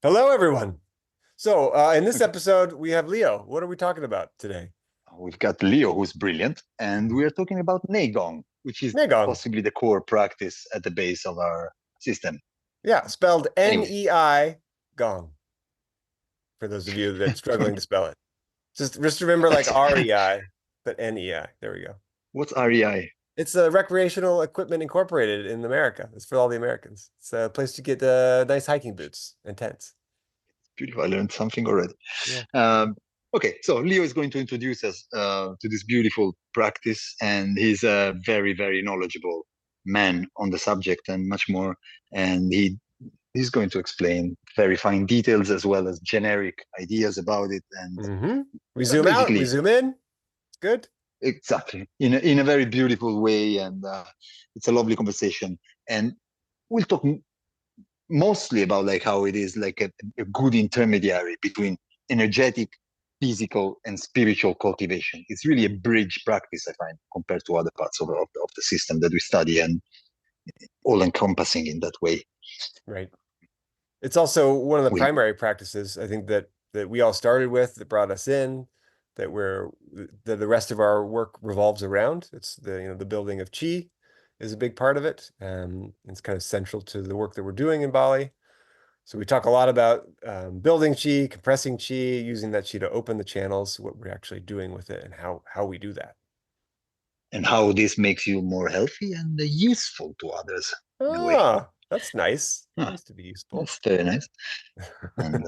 Hello, everyone. So, in this episode, we have Leo. What are we talking about today? We've got Leo, who's brilliant, and we are talking about Nei Gong, which is Nei Gong. possibly the core practice at the base of our system. Yeah, spelled Anyway, Nei Gong, for those of you that struggling to spell it. Just remember like REI, but NEI. There we go. what's REI? It's a Recreational Equipment Incorporated in America. It's for all the Americans. It's a place to get nice hiking boots and tents. Beautiful. I learned something already. Yeah. Okay, so Leo is going to introduce us to this beautiful practice, and he's a very, very knowledgeable man on the subject and much more. And he's going to explain very fine details as well as generic ideas about it. And We zoom out, we zoom in. It's good. Exactly, in a very beautiful way, and it's a lovely conversation. And we'll talk mostly about like how it is like a good intermediary between energetic, physical, and spiritual cultivation. It's really a bridge practice, I find, compared to other parts of the system that we study, and all encompassing in that way. Right. It's also one of the primary practices, I think, that we all started with, that brought us in, that the rest of our work revolves around. It's the building of chi is a big part of it. It's kind of central to the work that we're doing in Bali. So we talk a lot about building chi, compressing chi, using that chi to open the channels, what we're actually doing with it, and how we do that. And how this makes you more healthy and useful to others. That's nice. Nice to be useful. That's very nice. And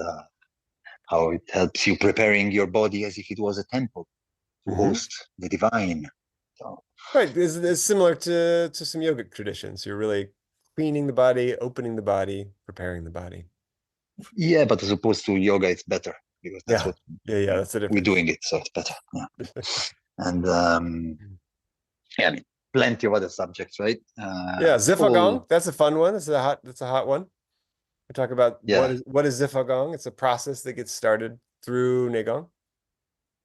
how it helps you preparing your body as if it was a temple to host the divine. So, right, it's similar to some yogic traditions. You're really cleaning the body, opening the body, preparing the body. Yeah, but as opposed to yoga, it's better because that's what that's the difference. We're doing it, so it's better. Yeah. And yeah, I mean, plenty of other subjects, right? Zifagong, that's a fun one. That's a hot one. We talk about what is Zifagong. It's a process that gets started through Nei Gong,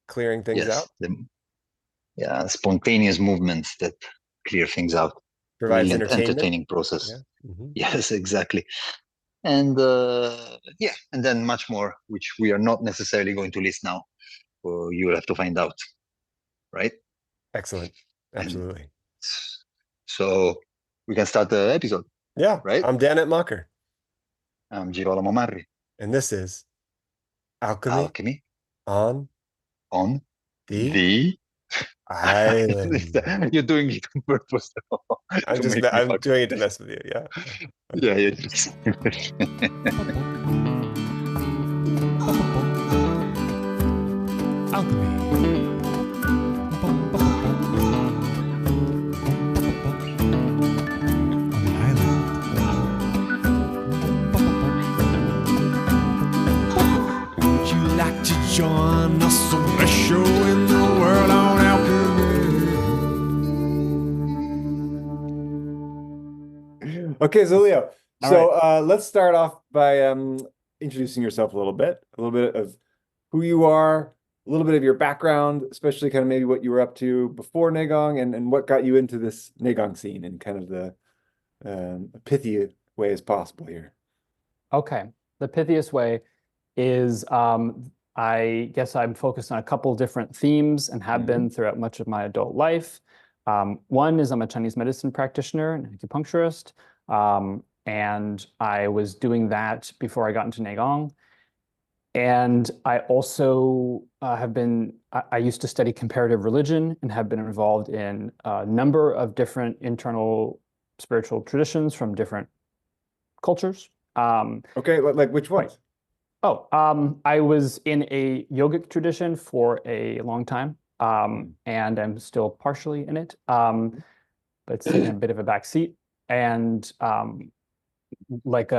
clearing things out. Spontaneous movements that clear things out. Provides entertaining process. Yes, exactly. And and then much more, which we are not necessarily going to list now. You will have to find out, right? Excellent. Absolutely. And so we can start the episode. Yeah. Right? I'm Dan Etmacher. I'm Girolamo Marri. And this is Alchemy on the Island. You're doing it on purpose. I'm doing it to mess with you. Yeah. Yeah. Alchemy. On the island. Would you like to join us on the show in the world on alchemy? Okay, so Leo. Let's start off by introducing yourself a little bit of who you are, a little bit of your background, especially kind of maybe what you were up to before Nei Gong and what got you into this Nei Gong scene in kind of the pithy way as possible here. Okay. The pithiest way is I guess I'm focused on a couple different themes and have been throughout much of my adult life. One is I'm a Chinese medicine practitioner and acupuncturist. And I was doing that before I got into Nei Gong. And I also I used to study comparative religion and have been involved in a number of different internal spiritual traditions from different cultures. Okay, like which ones? I was in a yogic tradition for a long time, and I'm still partially in it, but it's taken a bit of a backseat. And like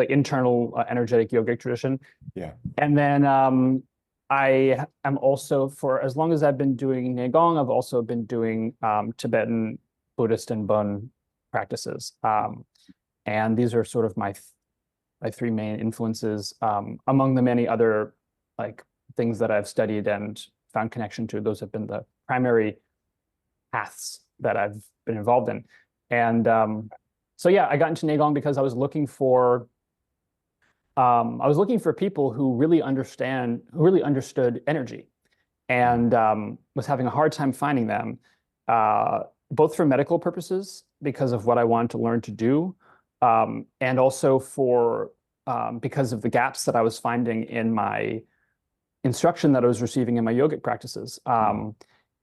internal energetic yogic tradition. Yeah. And then I am also, for as long as I've been doing Nei Gong, I've also been doing Tibetan Buddhist and Bon practices. And these are sort of my three main influences. Among the many other like things that I've studied and found connection to, those have been the primary paths that I've been involved in. And so yeah, I got into Nei Gong because I was looking for I was looking for people who really understood energy, and was having a hard time finding them, both for medical purposes because of what I wanted to learn to do, and also for because of the gaps that I was finding in my instruction that I was receiving in my yogic practices.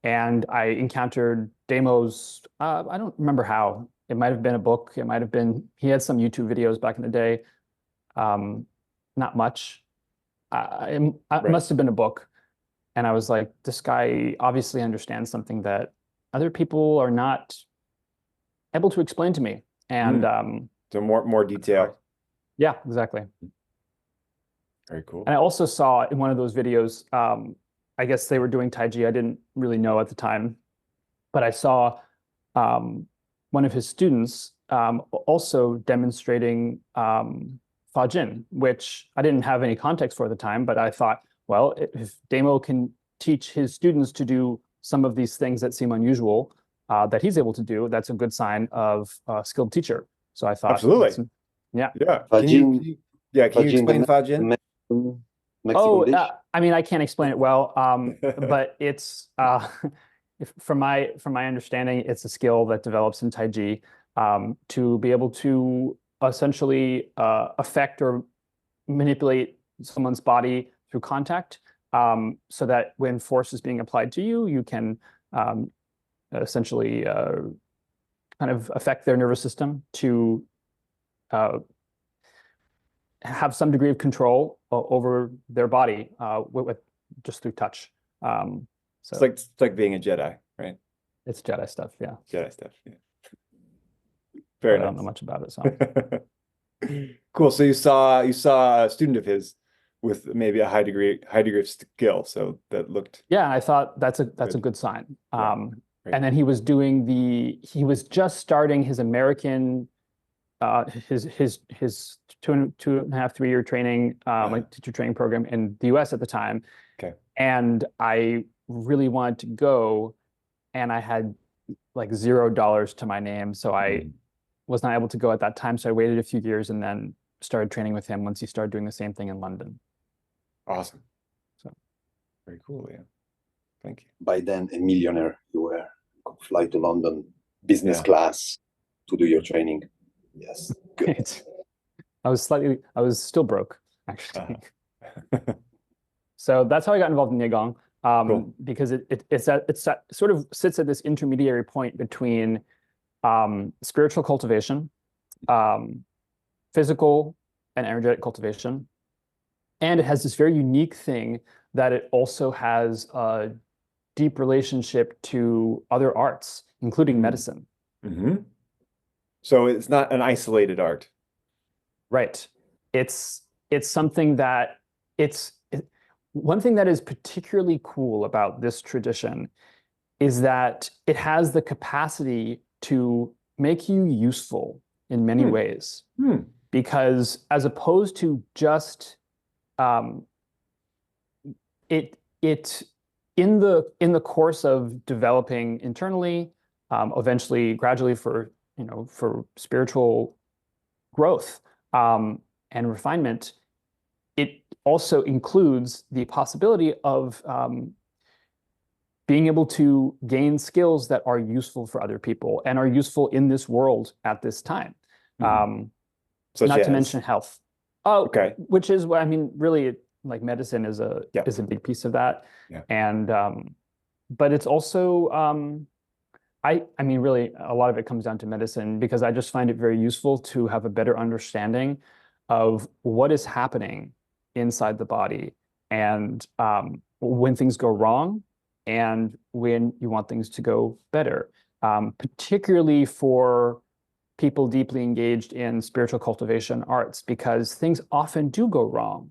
And I encountered Damo's, I don't remember how. It might have been a book. It might have been, he had some YouTube videos back in the day. Not much. It must have been a book. And I was like, this guy obviously understands something that other people are not able to explain to me. And so more detail. Yeah, exactly. Very cool. And I also saw in one of those videos, I guess they were doing Tai Chi. I didn't really know at the time, but I saw one of his students also demonstrating Fa Jin, which I didn't have any context for at the time, but I thought, well, if Damo can teach his students to do some of these things that seem unusual that he's able to do, that's a good sign of a skilled teacher. So I thought, absolutely, yeah. Can you explain Fa Jin? I mean, I can't explain it well, but it's from my understanding, it's a skill that develops in Tai Chi to be able to essentially affect or manipulate someone's body through contact, so that when force is being applied to you, you can essentially kind of affect their nervous system to have some degree of control over their body with just through touch. So it's like being a Jedi, right? It's Jedi stuff, yeah. Jedi stuff, yeah. Fair enough. I don't know much about it, so. Cool. So you saw a student of his with maybe a high degree of skill. So that looked. Yeah, I thought that's a good sign. And then he was just starting his American, his 2.5, 3 year training, like teacher training program in the US at the time. Okay. And I really wanted to go, and I had like $0 to my name, so I was not able to go at that time. So I waited a few years and then started training with him once he started doing the same thing in London. Awesome. So very cool, yeah. Thank you. By then, a millionaire you were. You could fly to London, business class, to do your training. Yes, good. I was still broke, actually. So that's how I got involved in Nei Gong, Cool. because it sort of sits at this intermediary point between spiritual cultivation, physical and energetic cultivation. And it has this very unique thing that it also has a deep relationship to other arts, including medicine. So it's not an isolated art. Right. It's something that one thing that is particularly cool about this tradition is that it has the capacity to make you useful in many ways. Because as opposed to just in the course of developing internally, eventually gradually for spiritual growth and refinement, it also includes the possibility of being able to gain skills that are useful for other people and are useful in this world at this time. Not to mention health. Oh, okay. Which is what I mean, really, like medicine is a big piece of that. Yeah. And but it's also I mean, really, a lot of it comes down to medicine, because I just find it very useful to have a better understanding of what is happening inside the body, and when things go wrong and when you want things to go better, particularly for people deeply engaged in spiritual cultivation arts, because things often do go wrong.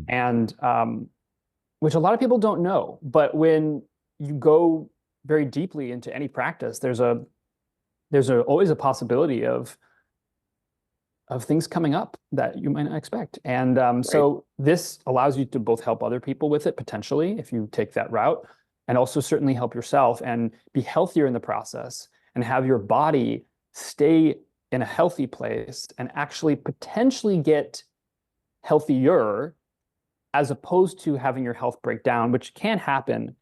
And which a lot of people don't know. But when you go very deeply into any practice, there's always a possibility of things coming up that you might not expect. And so this allows you to both help other people with it, potentially, if you take that route, and also certainly help yourself and be healthier in the process and have your body stay in a healthy place and actually potentially get healthier, as opposed to having your health break down, which can happen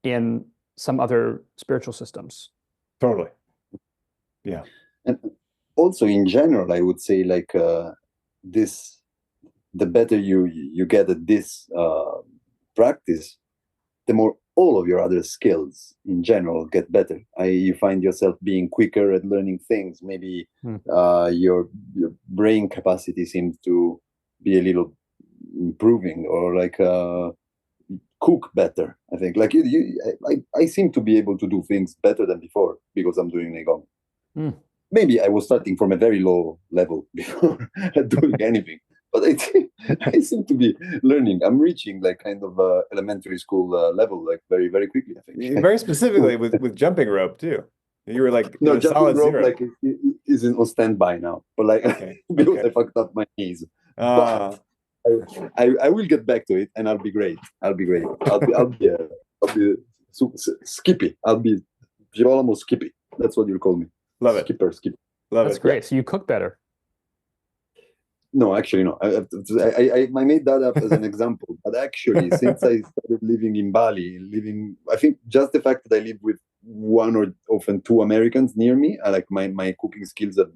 in some other spiritual systems. Totally. Yeah. And also in general, I would say like this, the better you get at this practice, the more all of your other skills in general get better. You find yourself being quicker at learning things. Maybe your brain capacity seems to be a little improving, or like cook better. I think like I seem to be able to do things better than before because I'm doing Nei Gong. Maybe I was starting from a very low level before doing anything, but I think I seem to be learning. I'm reaching like kind of elementary school level, like very, very quickly, I think. Very specifically with jumping rope too. You were like No, in a jumping solid rope zero. like is on standby now, but like because I fucked up my knees. But I will get back to it, and I'll be great. I'll be Skippy. I'll be Girolamo Skippy. That's what you'll call me. Love it. Skipper. Love That's it. great. So you cook better. No, actually, no. I made that up as an example, but actually, since I started living in Bali, I think just the fact that I live with one or often two Americans near me, I like my cooking skills have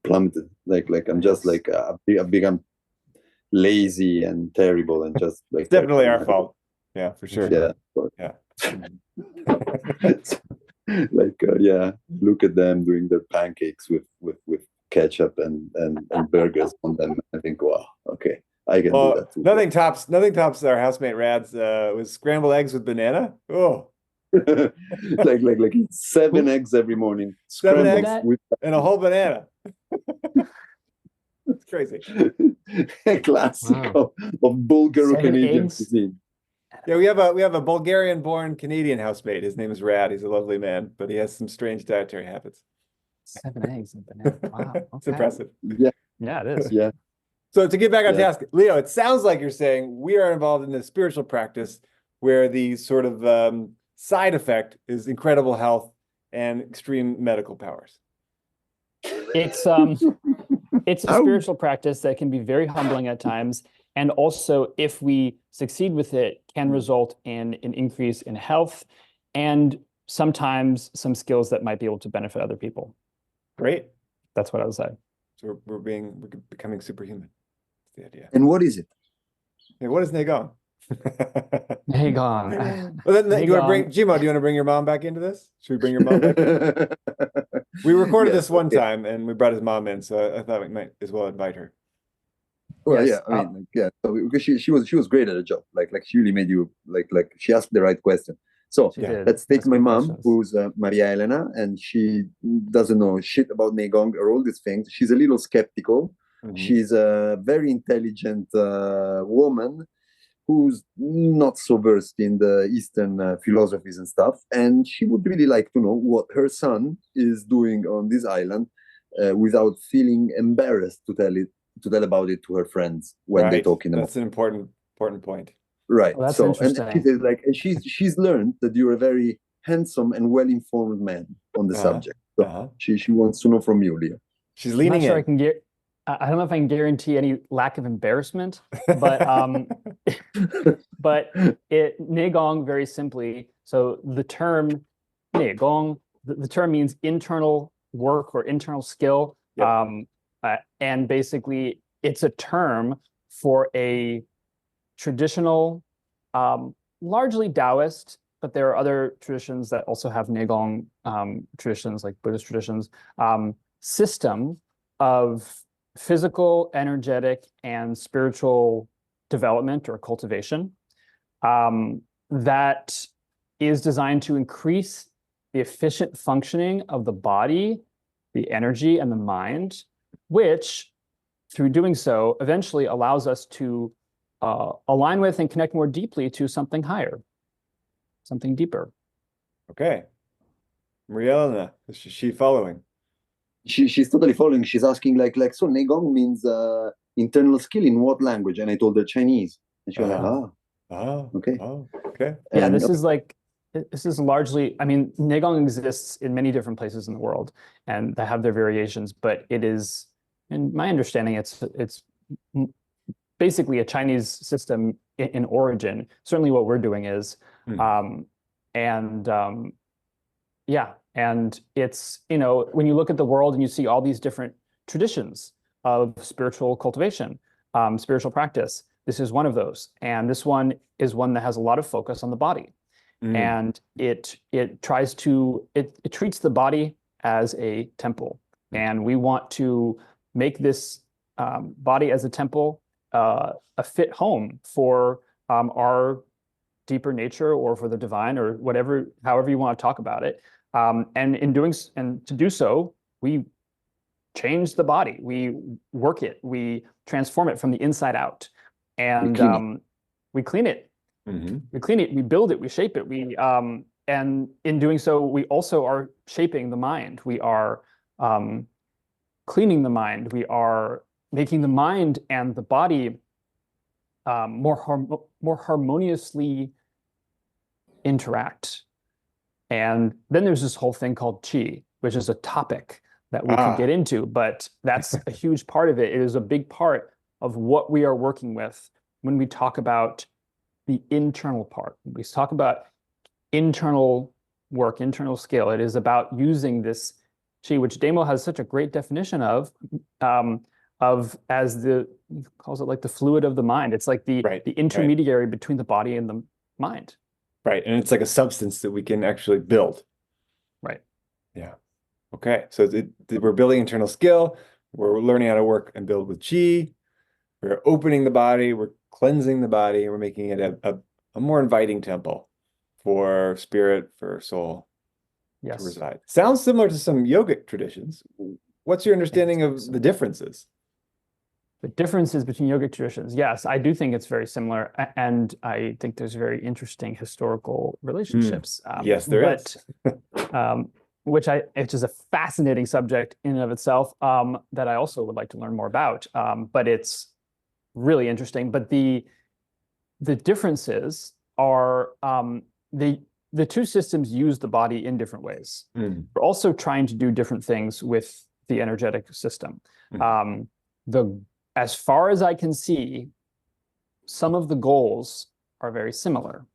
plummeted. Like I'm just like I've become lazy and terrible and just like It's definitely our fault. Yeah, for sure. Yeah. Yeah. Like look at them doing their pancakes with ketchup and burgers on them. I think, wow, okay, I can do that too. Nothing tops our housemate Rad's with scrambled eggs with banana. Oh, like 7 eggs every morning, 7 eggs with and a whole banana. It's crazy. A classic of Bulgaro-Canadian cuisine. Yeah, we have a Bulgarian-born Canadian housemate. His name is Rad. He's a lovely man, but he has some strange dietary habits. 7 eggs and banana. Wow, okay. It's impressive. Yeah, it is. Yeah. So to get back on task, Leo, it sounds like you're saying we are involved in a spiritual practice where the sort of side effect is incredible health and extreme medical powers. It's a spiritual practice that can be very humbling at times, and also if we succeed with it, can result in an increase in health and sometimes some skills that might be able to benefit other people. Great. That's what I would say. So we're becoming superhuman. That's the idea. And what is it? Hey, what is Nei Gong? Nei Gong. Well, then, do you want to bring Gimo? Do you want to bring your mom back into this? Should we bring your mom back? We recorded this one time, and we brought his mom in, so I thought we might as well invite her. Well, Yes, yeah, I mean, yeah. So because she was great at her job. Like she really made you like she asked the right question. So let's take my mom, who's Maria Elena, and she doesn't know shit about Nei Gong or all these things. She's a little skeptical. She's a very intelligent woman who's not so versed in the Eastern philosophies and stuff. And she would really like to know what her son is doing on this island without feeling embarrassed to tell about it to her friends when they're talking about it. That's an important point. Right. Well, that's so, interesting. and she says, like, she's learned that you're a very handsome and well-informed man on the subject. So she wants to know from you, Leo. She's leaning in. I don't know if I can guarantee any lack of embarrassment, but Nei Gong, very simply. So the term Nei Gong, the term means internal work or internal skill, and basically it's a term for a traditional, largely Taoist, but there are other traditions that also have Nei Gong traditions, like Buddhist traditions, system of physical, energetic, and spiritual development or cultivation that is designed to increase the efficient functioning of the body, the energy, and the mind, which, through doing so, eventually allows us to align with and connect more deeply to something higher, something deeper. Okay. Maria Elena, is she following? She's totally following. She's asking like so Nei Gong means internal skill in what language? And I told her Chinese. And she was like, okay. Yeah, this is largely, I mean, Nei Gong exists in many different places in the world, and they have their variations, but it is, in my understanding, it's basically a Chinese system in origin. Certainly what we're doing is, yeah, and it's, when you look at the world and you see all these different traditions of spiritual cultivation, spiritual practice, this is one of those. And this one is one that has a lot of focus on the body. And it treats the body as a temple. And we want to make this body as a temple a fit home for our deeper nature, or for the divine, or whatever, however you want to talk about it. And to do so, we change the body, we work it, we transform it from the inside out, and we clean it. We clean it, we build it, we shape it. And in doing so, we also are shaping the mind. We are cleaning the mind. We are making the mind and the body more harmoniously interact. And then there's this whole thing called qi, which is a topic that we could get into, but that's a huge part of it. It is a big part of what we are working with when we talk about the internal part. When we talk about internal work, internal skill, it is about using this qi, which Damo has such a great definition of as he calls it like the fluid of the mind. It's like the intermediary between the body and the mind. Right. And it's like a substance that we can actually build. Right. Yeah. Okay. So we're building internal skill. We're learning how to work and build with qi. We're opening the body. We're cleansing the body. We're making it a more inviting temple for spirit, for soul to reside. Sounds similar to some yogic traditions. What's your understanding of the differences? The differences between yogic traditions. Yes, I do think it's very similar. And I think there's very interesting historical relationships. Yes, there is. Which is a fascinating subject in and of itself, that I also would like to learn more about. But it's really interesting. But the differences are the two systems use the body in different ways. We're also trying to do different things with the energetic system. As far as I can see, some of the goals are very similar.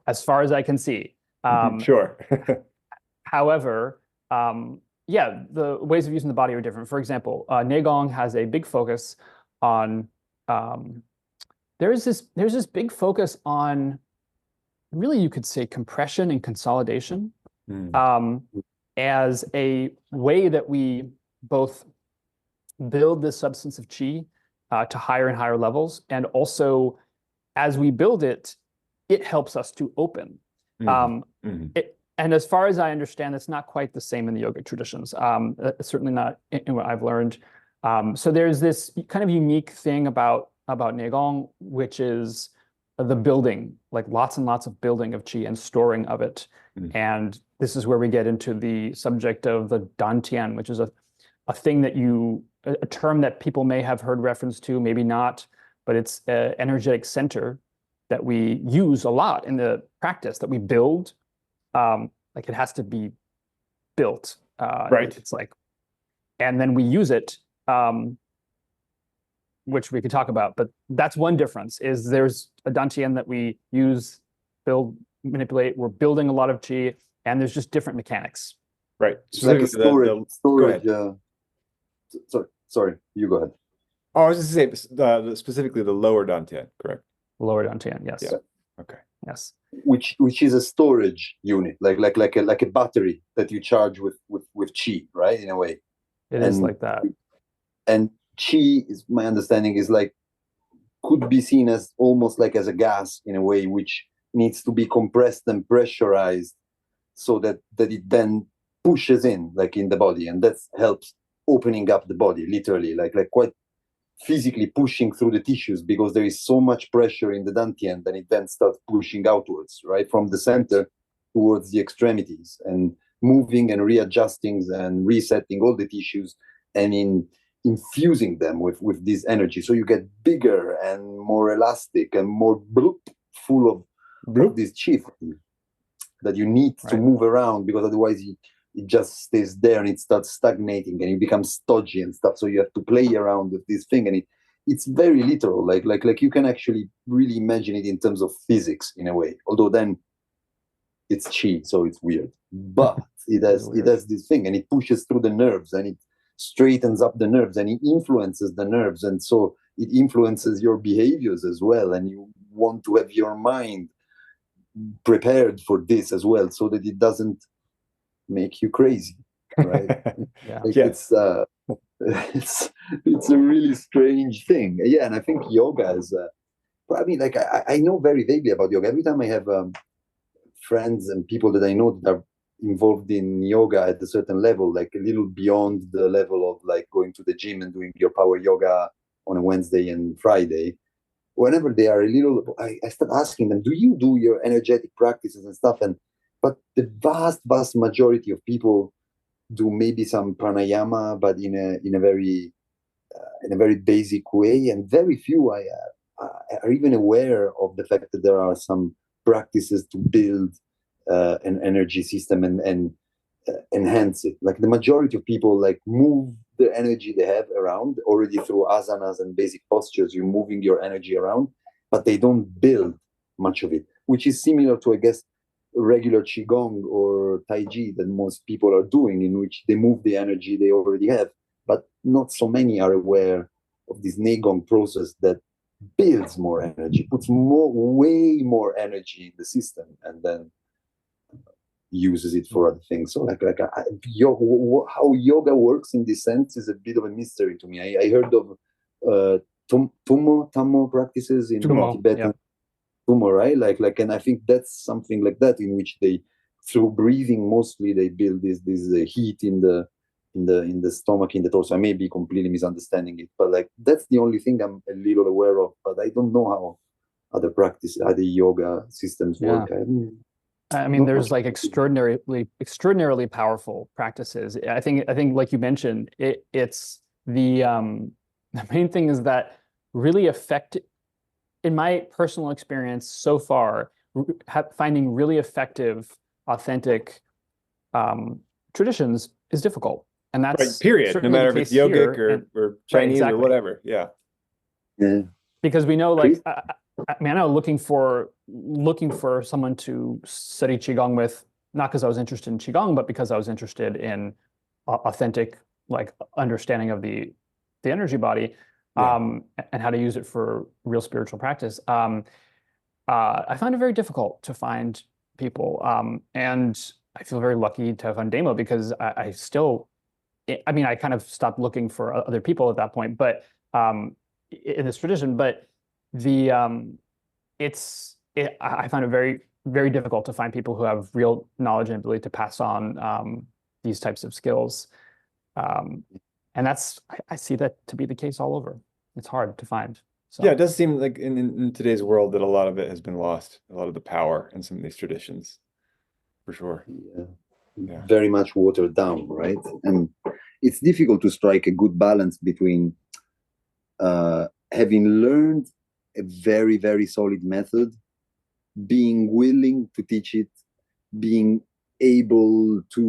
As far as I can see. Sure. However, the ways of using the body are different. For example, Nei Gong has a big focus on, there's this big focus on, really you could say, compression and consolidation, as a way that we both build this substance of qi to higher and higher levels, and also as we build it, it helps us to open. And as far as I understand, it's not quite the same in the yogic traditions. Certainly not in what I've learned. So there's this kind of unique thing about Nei Gong, which is the building, like lots and lots of building of qi and storing of it. And this is where we get into the subject of the dantian, which is a thing that a term that people may have heard reference to, maybe not, but it's an energetic center that we use a lot in the practice, that we build. Like it has to be built. Right. It's like, and then we use it, which we could talk about, but that's one difference, is there's a dantian that we use, build, manipulate. We're building a lot of qi, and there's just different mechanics. Right. Like a storage. Sorry, you go ahead. Oh, I was just going to say specifically the lower dantian, correct? Lower dantian, yes. Yeah. Okay. Yes. Which is a storage unit, like a battery that you charge with qi, right? In a way. It is like that. And qi, is my understanding, is like, could be seen as almost like as a gas in a way, which needs to be compressed and pressurized so that it then pushes in, like in the body, and that helps opening up the body, literally, like quite physically pushing through the tissues, because there is so much pressure in the dantian that it then starts pushing outwards, right, from the center towards the extremities, and moving and readjusting and resetting all the tissues, and infusing them with this energy, so you get bigger and more elastic and more full of this chi that you need to move around, because otherwise it just stays there and it starts stagnating and it becomes stodgy and stuff. So you have to play around with this thing, and it's very literal. Like you can actually really imagine it in terms of physics in a way. Although then it's chi, so it's weird. But it has this thing, and it pushes through the nerves, and it straightens up the nerves, and it influences the nerves, and so it influences your behaviors as well. And you want to have your mind prepared for this as well, so that it doesn't make you crazy, right? Yeah. Like it's a really strange thing. Yeah, and I think yoga is. I mean, like I know very vaguely about yoga. Every time I have friends and people that I know that are involved in yoga at a certain level, like a little beyond the level of like going to the gym and doing your power yoga on a Wednesday and Friday. Whenever they are a little, I start asking them, do you do your energetic practices and stuff? But the vast majority of people do maybe some pranayama, but in a very basic way, and very few are even aware of the fact that there are some practices to build an energy system and enhance it. Like the majority of people like move the energy they have around already through asanas and basic postures. You're moving your energy around, but they don't build much of it, which is similar to, I guess, regular qigong or tai chi that most people are doing, in which they move the energy they already have, but not so many are aware of this Nei Gong process that builds more energy, puts way more energy in the system, and then uses it for other things. So how yoga works in this sense is a bit of a mystery to me. I heard of Tummo practices in Tibetan. Tummo, right? Like, and I think that's something like that, in which they, through breathing mostly, they build this heat in the stomach, in the torso. I may be completely misunderstanding it, but like that's the only thing I'm a little aware of. But I don't know how other yoga systems work. I mean, there's like extraordinarily powerful practices. I think like you mentioned, it's the main thing is that really in my personal experience so far, finding really effective, authentic traditions is difficult. And that's right, period. No matter if it's yogic or Chinese or whatever. Yeah. Because we know, like, I mean, I know looking for someone to study Qigong with, not because I was interested in Qigong, but because I was interested in authentic, like, understanding of the energy body, and how to use it for real spiritual practice. I find it very difficult to find people. And I feel very lucky to have found Damo, because I mean, I kind of stopped looking for other people at that point, but in this tradition, but I find it very, very difficult to find people who have real knowledge and ability to pass on these types of skills. And I see that to be the case all over. It's hard to find. So. Yeah, it does seem like in today's world that a lot of it has been lost, a lot of the power in some of these traditions, for sure. Yeah. Very much watered down, right? And it's difficult to strike a good balance between having learned a very, very solid method, being willing to teach it, being able to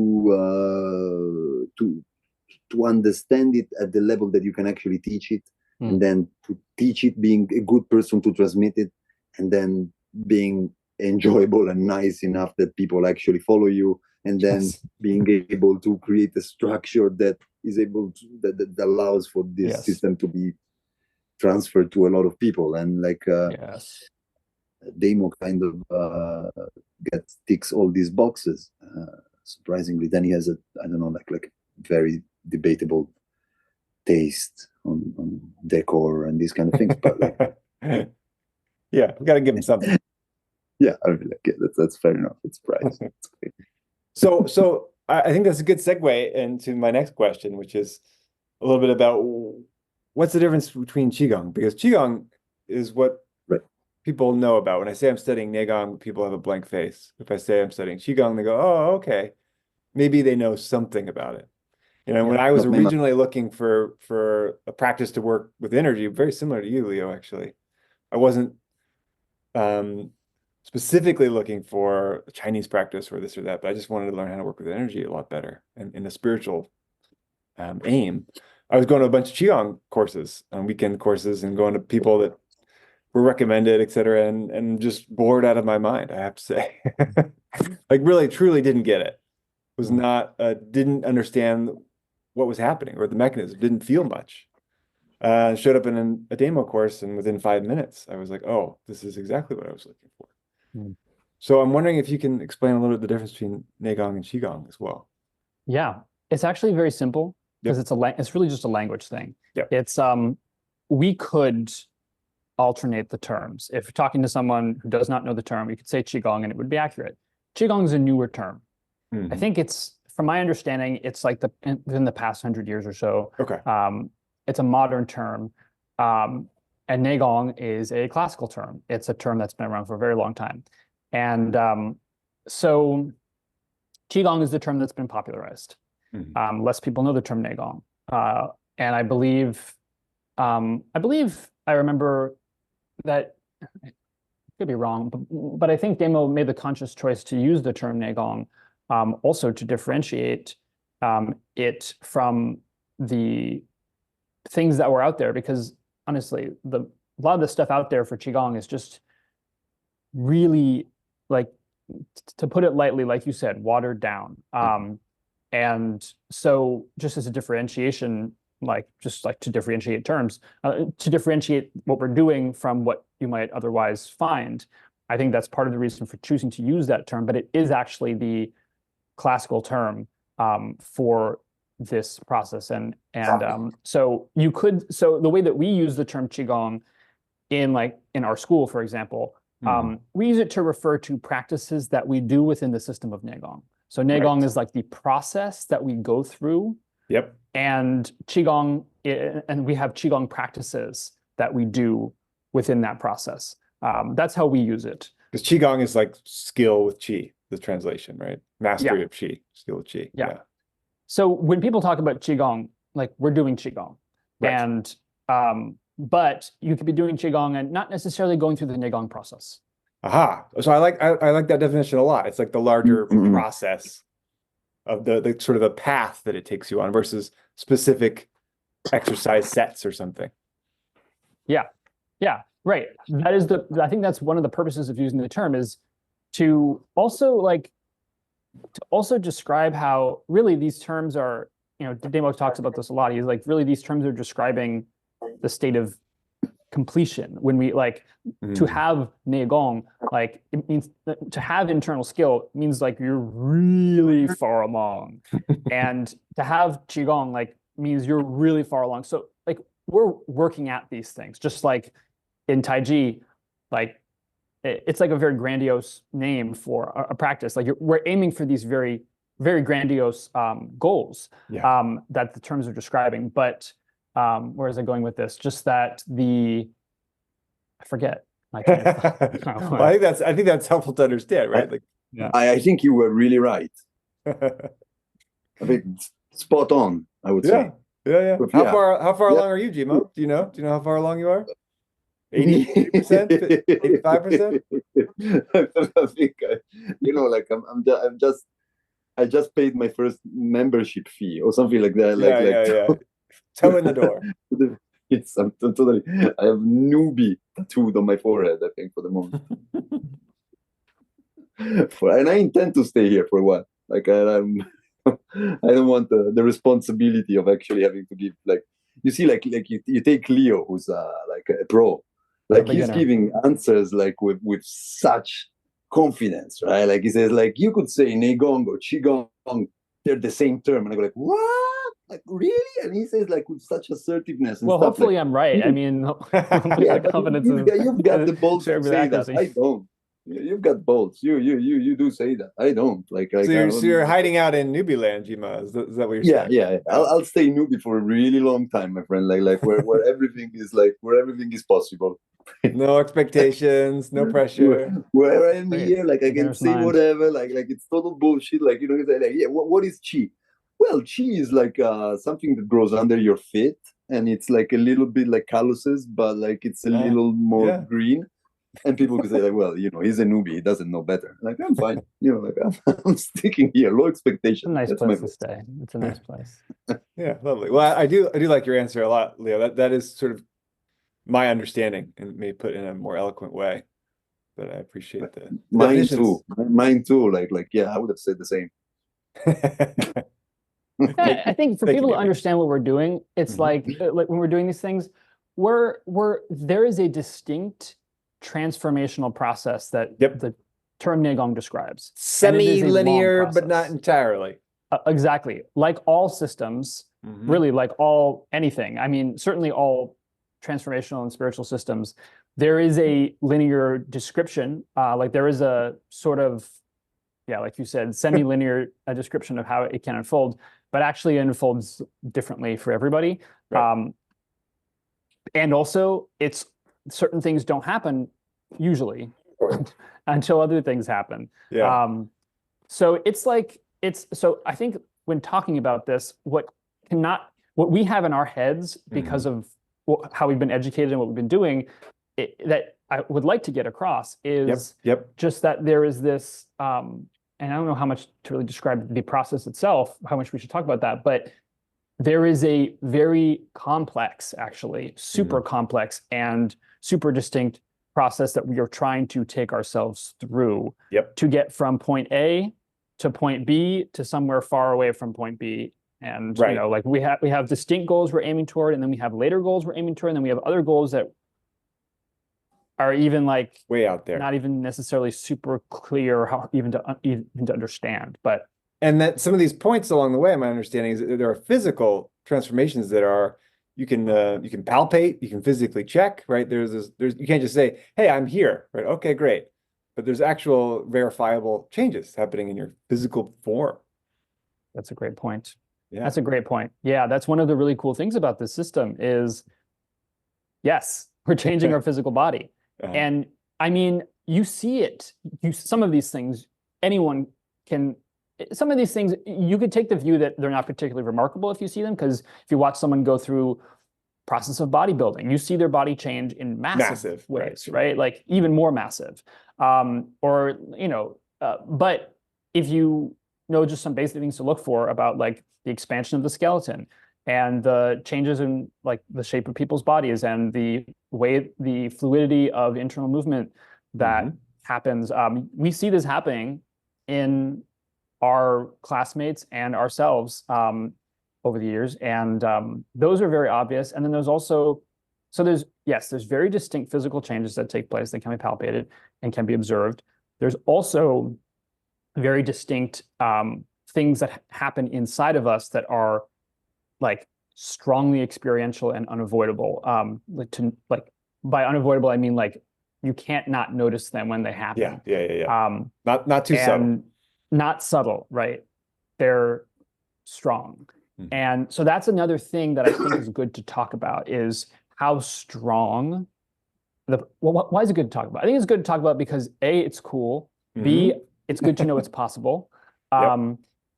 understand it at the level that you can actually teach it, and then to teach it, being a good person to transmit it, and then being enjoyable and nice enough that people actually follow you, and then being able to create a structure that is able to, that allows for this system to be transferred to a lot of people. And like Damo kind of ticks all these boxes, surprisingly. Then he has I don't know, like very debatable taste on decor and these kind of things, but like yeah, we got to give him something. Yeah, I mean, like, that's fair enough. It's price. So I think that's a good segue into my next question, which is a little bit about what's the difference between Qigong, because Qigong is what people know about. When I say I'm studying Nei Gong, people have a blank face. If I say I'm studying Qigong, they go, oh, okay, maybe they know something about it. You know, when I was originally looking for a practice to work with energy, very similar to you, Leo, actually, I wasn't specifically looking for a Chinese practice or this or that, but I just wanted to learn how to work with energy a lot better and in a spiritual aim. I was going to a bunch of Qigong courses, weekend courses, and going to people that were recommended, et cetera, and just bored out of my mind, I have to say. Like really, truly didn't get it. Was not, didn't understand what was happening or the mechanism, didn't feel much. Showed up in a demo course, and within 5 minutes, I was like, oh, this is exactly what I was looking for. So I'm wondering if you can explain a little bit the difference between Nei Gong and Qigong as well. Yeah, it's actually very simple because it's really just a language thing. It's we could alternate the terms. If you're talking to someone who does not know the term, you could say Qigong and it would be accurate. Qigong is a newer term. I think it's, from my understanding, it's like within the past 100 years or so. Okay. It's a modern term. And Nei Gong is a classical term. It's a term that's been around for a very long time. And so Qigong is the term that's been popularized. Less people know the term Nei Gong. And I believe I remember that, I could be wrong, but I think Demo made the conscious choice to use the term Nei Gong also to differentiate it from the things that were out there, because honestly, a lot of the stuff out there for Qigong is just really, like, to put it lightly, like you said, watered down. And so just as a differentiation, just to differentiate terms, to differentiate what we're doing from what you might otherwise find, I think that's part of the reason for choosing to use that term, but it is actually the classical term for this process. And so the way that we use the term Qigong in our school, for example, we use it to refer to practices that we do within the system of Nei Gong. So Nei Gong is like the process that we go through. Yep. And Qigong, and we have Qigong practices that we do within that process. That's how we use it. Because Qigong is like skill with Qi, the translation, right? Mastery of Qi, skill with Qi. Yeah. So when people talk about Qigong, like, we're doing Qigong. Right. And but you could be doing Qigong and not necessarily going through the Nei Gong process. Aha. So I like that definition a lot. It's like the larger process of the sort of the path that it takes you on versus specific exercise sets or something. Yeah, right. I think that's one of the purposes of using the term, is to also describe how really these terms are, Demo talks about this a lot. He's like, really, these terms are describing the state of completion. When we to have Nei Gong, it means to have internal skill, means like you're really far along. And to have Qigong means you're really far along. So we're working at these things, just like in Taiji, it's like a very grandiose name for a practice. We're aiming for these very, very grandiose goals that the terms are describing. But where is I going with this? Just that I forget. Well, I think that's helpful to understand, right? I think you were really right. I think spot on, I would say. Yeah. How far along are you, Gimo? Do you know how far along you are? 80%, 85%? I think I just paid my first membership fee or something like that. Toe in the door. I'm totally. I have newbie tattooed on my forehead, I think, for the moment. And I intend to stay here for a while. I don't want the responsibility of actually having to give you take Leo, who's a pro. He's giving answers with such confidence, right? He says you could say Nei Gong or Qigong, they're the same term, and I go what? Really? And he says with such assertiveness. Well, hopefully I'm right. I mean, the confidence you've got the balls to say that. I don't. You've got balls. You do say that. I don't. So you're hiding out in newbie land, Gima. Is that what you're saying? Yeah. I'll stay newbie for a really long time, my friend. Where everything is possible. No expectations, no pressure. Where I'm here, I can say whatever. It's total bullshit. What is Qi? Well, Qi is something that grows under your feet, and it's a little bit like calluses, but it's a little more green. And people could say like, well, he's a newbie, he doesn't know better. Like, I'm fine, like I'm sticking here, low It's a expectation. nice That's my place to stay. It's a nice place. Yeah, lovely. Well, I do like your answer a lot, Leo. That is sort of my understanding and may put in a more eloquent way. But I appreciate the Mine definitions. too. Mine too. Like, yeah, I would have said the same. I think for Thank you, people to David. understand what we're doing, it's Mhm. like when we're doing these things, there is a distinct transformational process that Yep. the term Nei Gong describes. And it is a long Semi-linear, but not process. entirely. Exactly. Like all systems, Mhm. really like anything. I mean, certainly all transformational and spiritual systems, there is a linear description. Like there is a sort of, like you said, semi-linear description of how it can unfold, but actually it unfolds differently for everybody. Right. And also, it's certain things don't happen usually until other things happen. Yeah. So so I think when talking about this, what we have in our heads because of how we've been educated and what we've been doing, that I would like to get across is Yep. just that there is this, and I don't know how much to really describe the process itself, how much we should talk about that, but there is a very complex, actually, super complex and super distinct process that we are trying to take ourselves through to get from point A to point B to somewhere far away from point B. And like we have distinct goals we're aiming toward, and then we have later goals we're aiming toward, and then we have other goals that are even like way out there, not even necessarily super clear how even to understand. But and that some of these points along the way, my understanding is that there are physical transformations that are you can palpate, you can physically check, right? There's you can't just say, hey, I'm here, right? Okay, great. But there's actual verifiable changes happening in your physical form. That's a great point. Yeah. That's a great point. Yeah, that's one of the really cool things about this system is, yes, we're changing our physical body. And I mean, you see it. Some of these things, some of these things, you could take the view that they're not particularly remarkable if you see them, because if you watch someone go through process of bodybuilding, you see their body change in massive ways, right? Like even more massive. But if you know just some basic things to look for about like the expansion of the skeleton and the changes in like the shape of people's bodies and the way the fluidity of internal movement that happens, we see this happening in our classmates and ourselves over the years, and those are very obvious. And then there's also, there's very distinct physical changes that take place that can be palpated and can be observed. There's also very distinct things that happen inside of us that are like strongly experiential and unavoidable. By unavoidable, I mean like you can't not notice them when they happen. Yeah. Not too subtle. Not subtle, right? They're strong. And so that's another thing that I think is good to talk about is how strong why is it good to talk about? I think it's good to talk about because A, it's cool. B, it's good to know it's possible.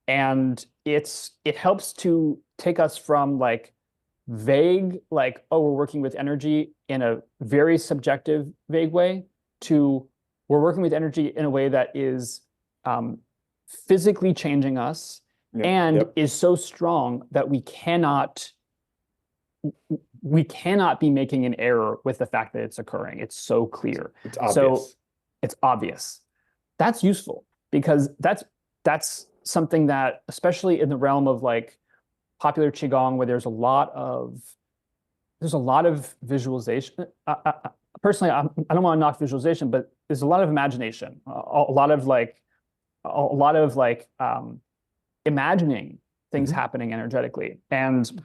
And it helps to take us from like vague, like, oh, we're working with energy in a very subjective, vague way to we're working with energy in a way that is physically changing us and is so strong that we cannot be making an error with the fact that it's occurring. It's so clear. It's obvious. So it's obvious. That's useful because that's something that, especially in the realm of like popular Qigong, where there's a lot of visualization. Personally, I don't want to knock visualization, but there's a lot of imagination, a lot of imagining things happening energetically, and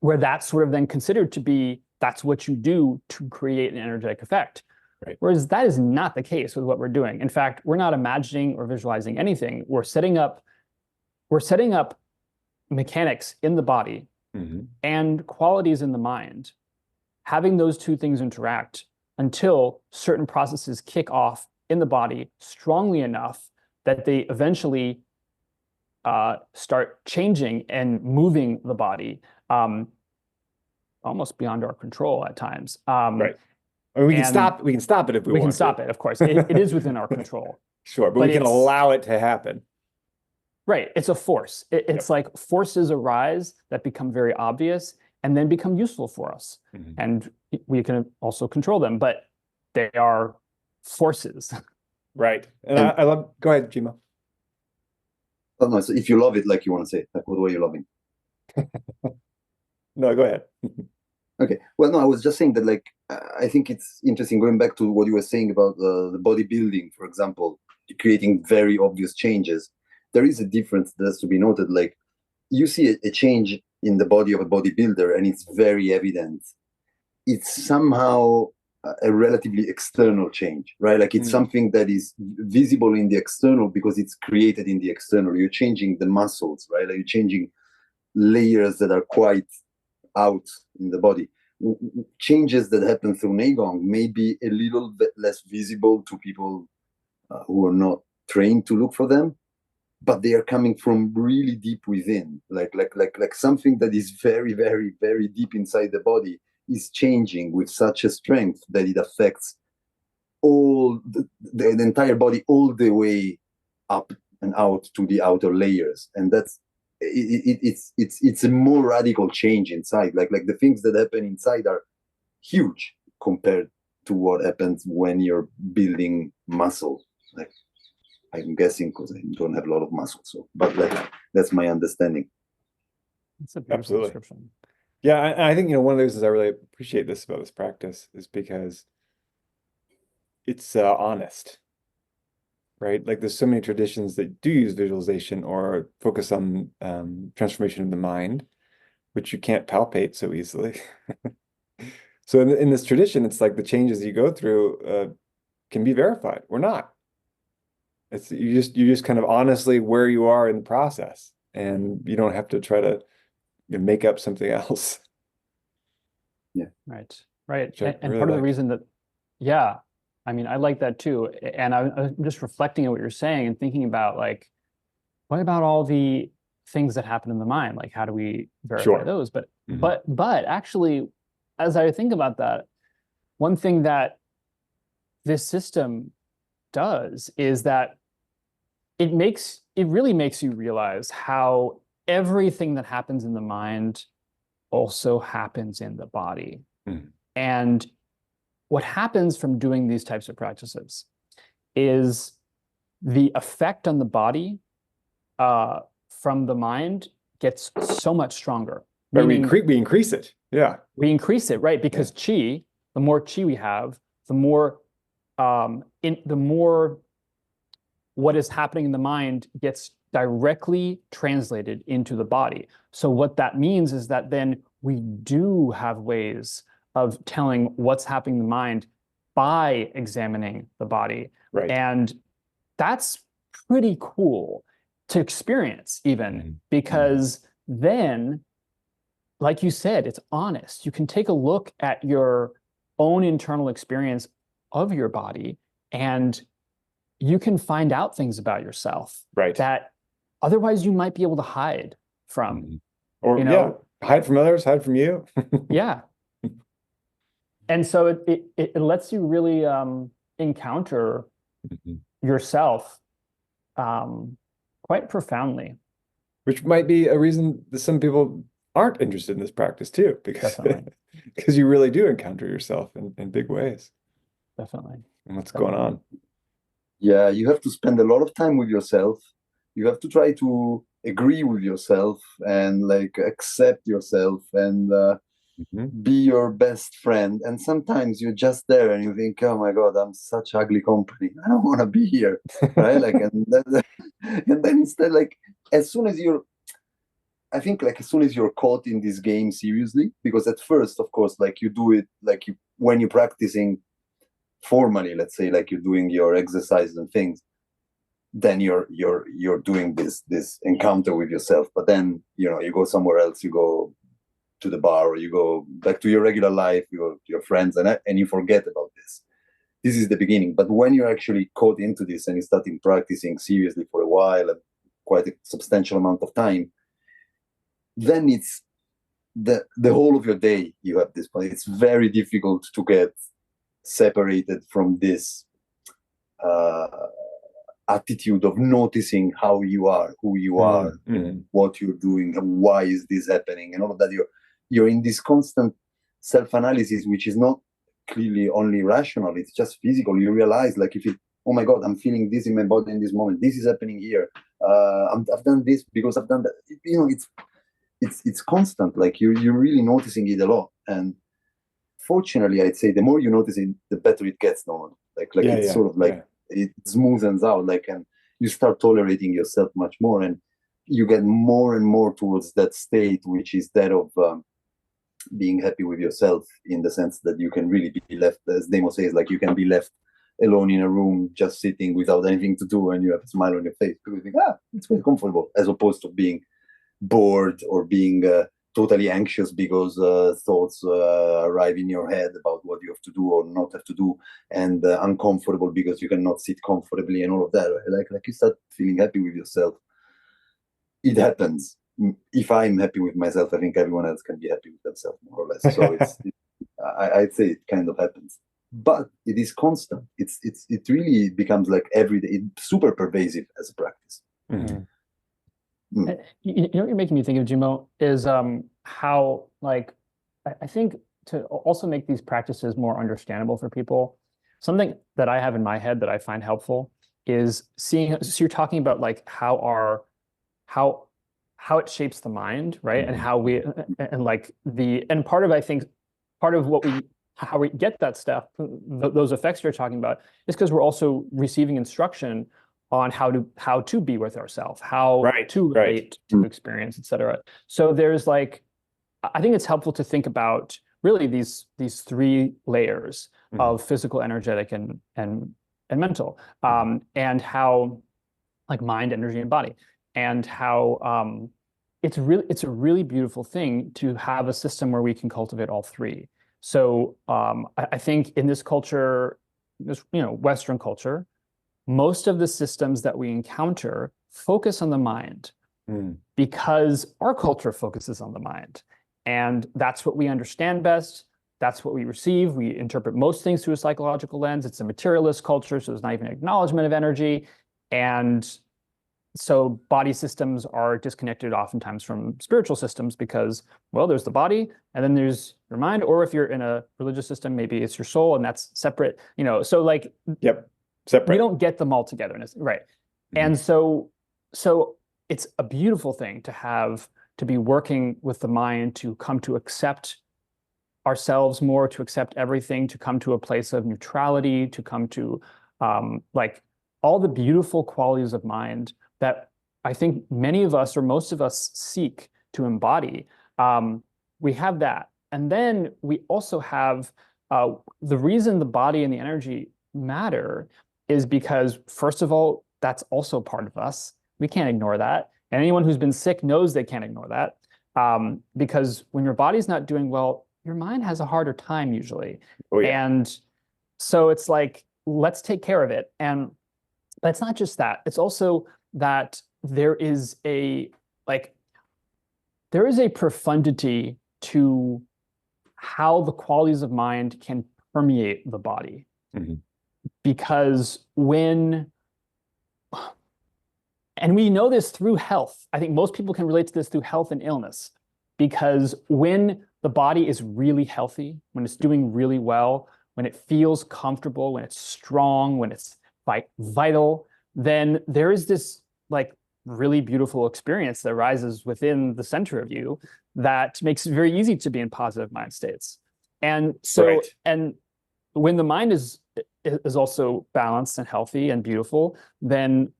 where that's sort of then considered to be that's what you do to create an energetic effect. Right. Whereas that is not the case with what we're doing. In fact, we're not imagining or visualizing anything. We're setting up mechanics in the body and qualities in the mind, having those two things interact until certain processes kick off in the body strongly enough that they eventually start changing and moving the body almost beyond our control at times. Right. I mean, we can And stop. We can stop it if we we want can stop to. it, of course. It is within our control. Sure, but But we can it's- allow it to happen. Right. It's a force. It's like forces arise that become very obvious and then become useful for us. Mhm. And we can also control them, but they are forces. Right. And And- I love, go ahead, Gimo. Oh, no, so if you love it, like you want to say, like what were you loving? No, go ahead. Okay. Well, no, I was just saying that, like, I think it's interesting going back to what you were saying about the bodybuilding, for example, creating very obvious changes. There is a difference that has to be noted. Like, you see a change in the body of a bodybuilder, and it's very evident. It's somehow a relatively external change, right? Like, it's something that is visible in the external because it's created in the external. You're changing the muscles, right? Like, you're changing layers that are quite out in the body. Changes that happen through Nei Gong may be a little bit less visible to people who are not trained to look for them, but they are coming from really deep within, like something that is very, very, very deep inside the body is changing with such a strength that it affects all the entire body, all the way up and out to the outer layers, and that's it's a more radical change inside. Like the things that happen inside are huge compared to what happens when you're building muscle. Like, I'm guessing because I don't have a lot of muscle, so but like that's my understanding. It's a beautiful Absolutely. description. Yeah, I think, one of the reasons I really appreciate this about this practice is because it's honest, right? Like, there's so many traditions that do use visualization or focus on transformation of the mind, which you can't palpate so easily. So in this tradition, it's like the changes you go through can be verified or not. It's you just kind of honestly where you are in the process, and you don't have to try to make up something else. Right. Right. Which I And really part of the like. reason that, yeah, I mean, I like that too. And I'm just reflecting on what you're saying and thinking about, like, what about all the things that happen in the mind? Like, how do we verify Sure. those? But Mhm. but actually, as I think about that, one thing that this system does is that it really makes you realize how everything that happens in the mind also happens in the body. Mhm. And what happens from doing these types of practices is the effect on the body from the mind gets so much stronger. But we Meaning increase it. Yeah. we increase it, right? Because chi, the more chi we have, the more what is happening in the mind gets directly translated into the body. So what that means is that then we do have ways of telling what's happening in the mind by examining the body. Right. And that's pretty cool to experience, even because then, like you said, it's honest. You can take a look at your own internal experience of your body, and you can find out things about yourself Right. that otherwise you might be able to hide from. Or hide from others, hide from you. Yeah. And so it lets you really encounter yourself quite profoundly. Which might be a reason that some people aren't interested in this practice too, because because you really do encounter yourself in big ways. Definitely. And what's going on. Yeah, you have to spend a lot of time with yourself. You have to try to agree with yourself and like accept yourself and be your best friend. And sometimes you're just there and you think, oh my God, I'm such ugly company. I don't want to be here. Right? Like, and then instead, like, as soon as you're caught in this game seriously, because at first, of course, like you do it, like when you're practicing formally, let's say, like you're doing your exercises and things, then you're doing this encounter with yourself. But then, you go somewhere else, you go to the bar, or you go back to your regular life, you go to your friends, and you forget about this. This is the beginning. But when you're actually caught into this and you're starting practicing seriously for a while, and quite a substantial amount of time, then it's the whole of your day you have this, but it's very difficult to get separated from this attitude of noticing how you are, who you are, what you're doing, and why is this happening, and all of that. You're in this constant self-analysis, which is not clearly only rational, it's just physical. You realize, like, if you, oh my God, I'm feeling this in my body in this moment, this is happening here, I've done this because I've done that. You know, it's constant. Like, you're really noticing it a lot. And fortunately, I'd say the more you notice it, the better it gets normally. It's sort of like it smoothens out, like, and you start tolerating yourself much more, and you get more and more towards that state, which is that of being happy with yourself, in the sense that you can really be left, as Demo says, like, you can be left alone in a room, just sitting without anything to do, and you have a smile on your face because you think, it's very comfortable, as opposed to being bored or being totally anxious because thoughts arrive in your head about what you have to do or not have to do, and uncomfortable because you cannot sit comfortably and all of that. Like you start feeling happy with yourself. It happens. If I'm happy with myself, I think everyone else can be happy with themselves, more or less. So I'd say it kind of happens, but it is constant. It really becomes like every day. It's super pervasive as a practice. You know what you're making me think of, Gimo, is how, like, I think to also make these practices more understandable for people, something that I have in my head that I find helpful is seeing, so you're talking about like how it shapes the mind, right? And how we, and like and part of, I think, part of how we get that stuff, those effects you're talking about, is because we're also receiving instruction on how to be with ourselves, how to relate to experience, et cetera. So there's like, I think it's helpful to think about really these three layers of physical, energetic, and mental, and how, like, mind, energy, and body, and how it's a really beautiful thing to have a system where we can cultivate all three. So I think in this culture, this, Western culture, most of the systems that we encounter focus on the mind because our culture focuses on the mind. And that's what we understand best. That's what we receive. We interpret most things through a psychological lens. It's a materialist culture, so there's not even an acknowledgement of energy. And so body systems are disconnected oftentimes from spiritual systems because, well, there's the body and then there's your mind. Or if you're in a religious system, maybe it's your soul and that's separate, so like, separate. We don't get them all together, right? And so it's a beautiful thing to be working with the mind to come to accept ourselves more, to accept everything, to come to a place of neutrality, to come to like all the beautiful qualities of mind that I think many of us or most of us seek to embody. We have that. And then we also have the reason the body and the energy matter is because, first of all, that's also part of us. We can't ignore that. And anyone who's been sick knows they can't ignore that. Because when your body's not doing well, your mind has a harder time usually. And so it's like, let's take care of it. But it's not just that. It's also that there is a profundity to how the qualities of mind can permeate the body. Because and we know this through health. I think most people can relate to this through health and illness, because when the body is really healthy, when it's doing really well, when it feels comfortable, when it's strong, when it's like vital, then there is this like really beautiful experience that arises within the center of you that makes it very easy to be in positive mind states. And so, and when the mind is also balanced and healthy and beautiful, then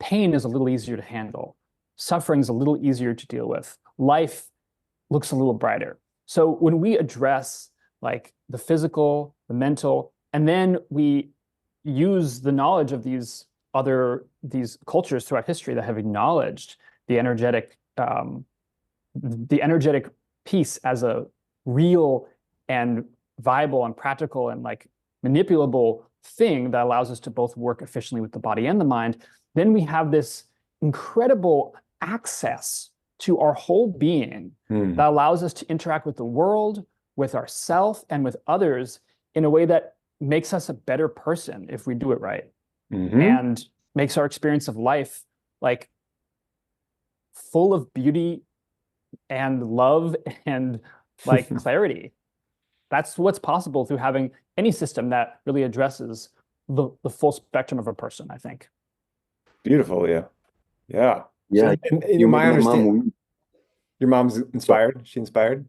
pain is a little easier to handle. Suffering is a little easier to deal with. Life looks a little brighter. So when we address like the physical, the mental, and then we use the knowledge of these cultures throughout history that have acknowledged the energetic piece as a real and viable and practical and like manipulable thing that allows us to both work efficiently with the body and the mind, then we have this incredible access to our whole being that allows us to interact with the world, with ourselves, and with others in a way that makes us a better person if we do it right, Mhm. and makes our experience of life like full of beauty and love and like clarity. That's what's possible through having any system that really addresses the full spectrum of a person, I think. Beautiful, yeah. Yeah. Yeah, And you my made my mom understanding, weep. your mom's inspired? She inspired?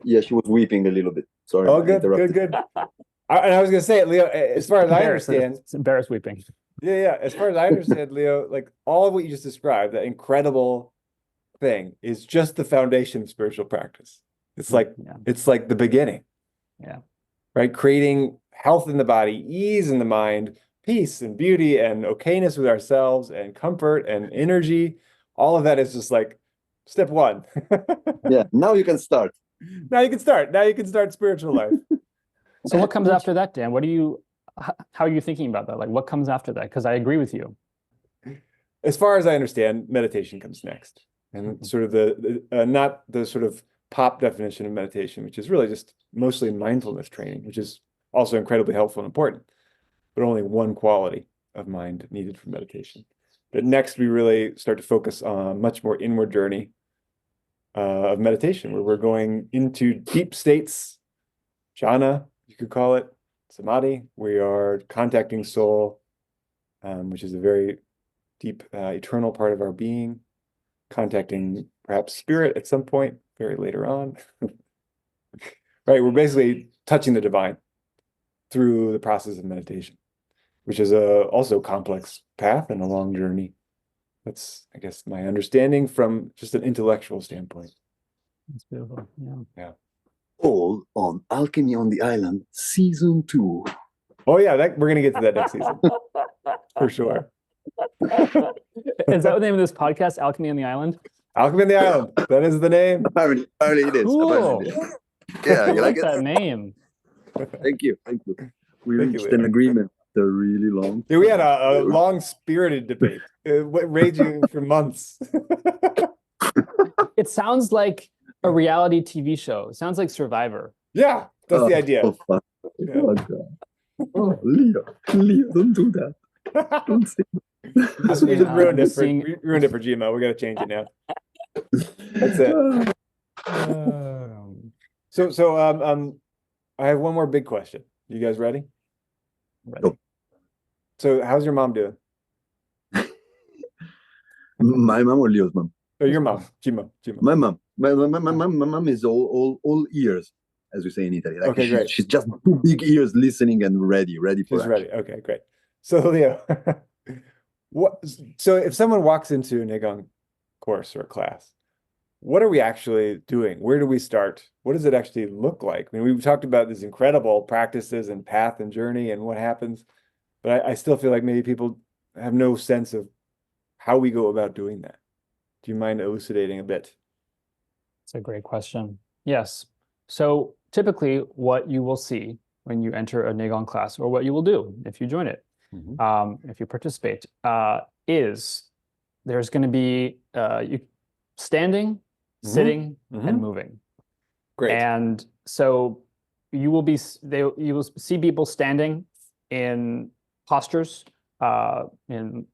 Yeah, she was weeping a little bit. Sorry, Oh, I good, interrupted. good. And I was gonna say, Leo, as far as I understand, It's embarrassed weeping. yeah, as far as I understand, Leo, like all of what you just described, that incredible thing is just the foundation of spiritual practice. It's like Yeah. it's like the beginning. Yeah. Right? Creating health in the body, ease in the mind, peace and beauty and okayness with ourselves and comfort and energy. All of that is just like step one. Yeah, now you can start. Now you can start. Now you can start spiritual life. So what comes after that, Dan? How are you thinking about that? Like what comes after that? Because I agree with you. As far as I understand, meditation comes next. And sort of the not the sort of pop definition of meditation, which is really just mostly mindfulness training, which is also incredibly helpful and important, but only one quality of mind needed for meditation. But next, we really start to focus on a much more inward journey of meditation, where we're going into deep states, jhana, you could call it, samadhi. We are contacting soul, which is a very deep, eternal part of our being, contacting perhaps spirit at some point, very later on. Right, we're basically touching the divine through the process of meditation, which is also a complex path and a long journey. That's, I guess, my understanding from just an intellectual standpoint. That's beautiful. Yeah. All on Alchemy on the Island, Season 2. Oh yeah, we're gonna get to that next season for sure. Is that the name of this podcast, Alchemy on the Island? Alchemy on the Island. That is the name. Apparently it is. Cool. Apparently it is. Yeah, I you like like it? that name. Thank you. Thank you. We Thank you, reached Leo. an agreement. They're really long. Yeah, we had a long spirited debate, raging for months. It sounds like a reality TV show. It sounds like Survivor. Yeah, that's the idea. Oh, fuck. Yeah. Oh, God. Oh, Leo, don't do that. Don't say Just, we just ruined it for seeing- we ruined it for Gmo. We got to change it now. That's it. So I have one more big question. You guys ready? Ready. Go. So how's your mom doing? My mom or Leo's mom? Oh, your mom, Gimo. My mom. My mom is all ears, as we say in Italy. Like Okay, great. She's just two big ears listening and ready for She's action. ready. Okay, great. So Leo, so if someone walks into a Nei Gong course or a class, what are we actually doing? Where do we start? What does it actually look like? I mean, we've talked about these incredible practices and path and journey and what happens, but I still feel like maybe people have no sense of how we go about doing that. Do you mind elucidating a bit? It's a great question. Yes. So typically what you will see when you enter a Nei Gong class, or what you will do if you join it, if you participate, is there's going to be you standing, sitting, and moving. Great. And so you will see people standing in postures, in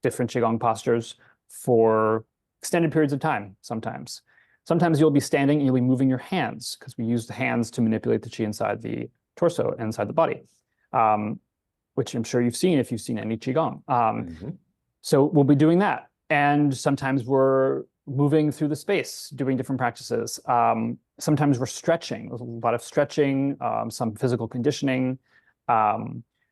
different Qigong postures for extended periods of time. Sometimes you'll be standing and you'll be moving your hands, because we use the hands to manipulate the qi inside the torso and inside the body, which I'm sure you've seen if you've seen any Qigong. So we'll be doing that. And sometimes we're moving through the space, doing different practices. Sometimes we're stretching. There's a lot of stretching, some physical conditioning.